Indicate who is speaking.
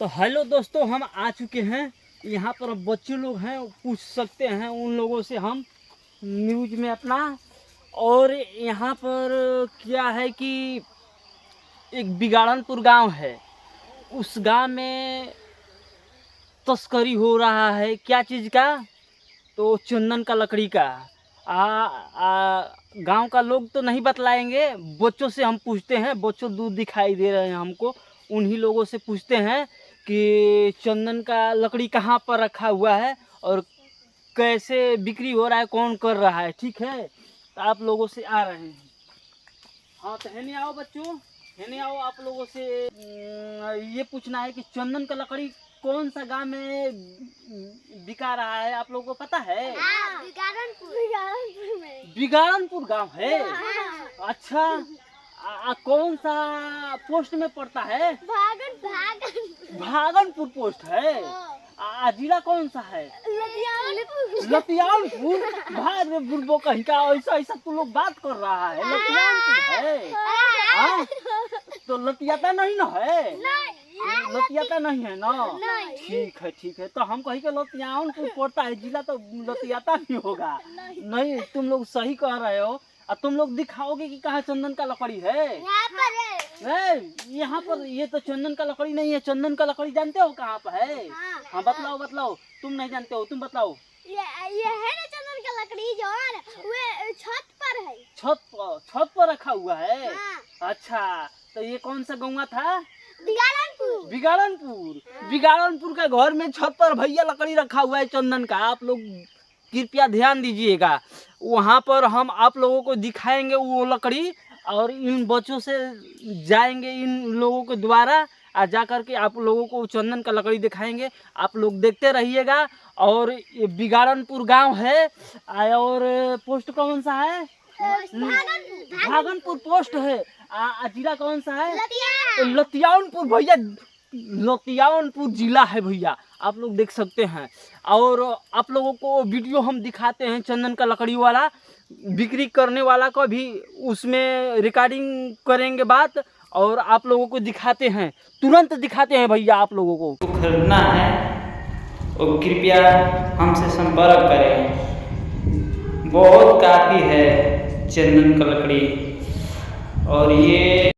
Speaker 1: तो हेलो दोस्तों, हम आ चुके हैं यहाँ पर। बच्चे लोग हैं, पूछ सकते हैं उन लोगों से हम न्यूज़ में अपना। और यहाँ पर क्या है कि एक बिगाड़नपुर गांव है। उस गांव में तस्करी हो रहा है। क्या चीज़ का? तो चंदन का, लकड़ी का। गांव का लोग तो नहीं बतलाएंगे, बच्चों से हम पूछते हैं। बच्चों दूर दिखाई दे रहे हैं हमको, उन्हीं लोगों से पूछते हैं कि चंदन का लकड़ी कहाँ पर रखा हुआ है और कैसे बिक्री हो रहा है, कौन कर रहा है। ठीक है, तो आप लोगों से आ रहे हैं। हाँ तो है नहीं, आओ बच्चों, है नहीं, आओ। आप लोगों से ये पूछना है कि चंदन का लकड़ी कौन सा गांव में बिका रहा है, आप लोगों को पता है?
Speaker 2: बिगाड़नपुर में।
Speaker 1: बिगाड़नपुर गांव है।
Speaker 2: हाँ।
Speaker 1: अच्छा, कौन सा पोस्ट में पड़ता है? भागनपुर पोस्ट है। जिला कौन सा है? लतियानपुर। भागनपुर कहीं का, ऐसा ऐसा तू लोग बात कर रहा है। लतियानपुर है। हाँ? तो लतियाता नहीं ना है? लतियाता नहीं है ना? ठीक है, ठीक है। तो हम कहीं के लतियानपुर पड़ता है, जिला तो लतियाता नहीं होगा। नहीं, तुम लोग सही कह रहे हो। अब तुम लोग दिखाओगे कि कहाँ चंदन का लकड़ी है? यहाँ पर। ये तो चंदन का लकड़ी नहीं है। चंदन का लकड़ी जानते हो कहाँ पर है? हाँ बताओ, बताओ। तुम नहीं जानते हो, तुम बताओ।
Speaker 2: ये है ना चंदन का लकड़ी, जो वो छत पर है।
Speaker 1: छत पर रखा हुआ है।
Speaker 2: हाँ।
Speaker 1: अच्छा, तो ये कौन सा गाँव था?
Speaker 2: बिगाड़नपुर।
Speaker 1: बिगाड़नपुर। बिगाड़नपुर के घर में छत पर भैया लकड़ी रखा हुआ है चंदन का। आप लोग कृपया ध्यान दीजिएगा। वहाँ पर हम आप लोगों को दिखाएंगे वो लकड़ी, और इन बच्चों से जाएंगे इन लोगों के द्वारा, और जा कर के आप लोगों को चंदन का लकड़ी दिखाएंगे। आप लोग देखते रहिएगा। और ये बिगाड़नपुर गांव है। और पोस्ट कौन सा है? भागनपुर पोस्ट है। जिला कौन सा है? लतियानपुर भैया। लतियानपुर जिला है भैया, आप लोग देख सकते हैं। और आप लोगों को वीडियो हम दिखाते हैं चंदन का लकड़ी वाला, बिक्री करने वाला का भी उसमें रिकॉर्डिंग करेंगे बात, और आप लोगों को दिखाते हैं, तुरंत दिखाते हैं भैया। आप लोगों को खरीदना है और कृपया हमसे संपर्क करें। बहुत काफ़ी है चंदन का लकड़ी। और ये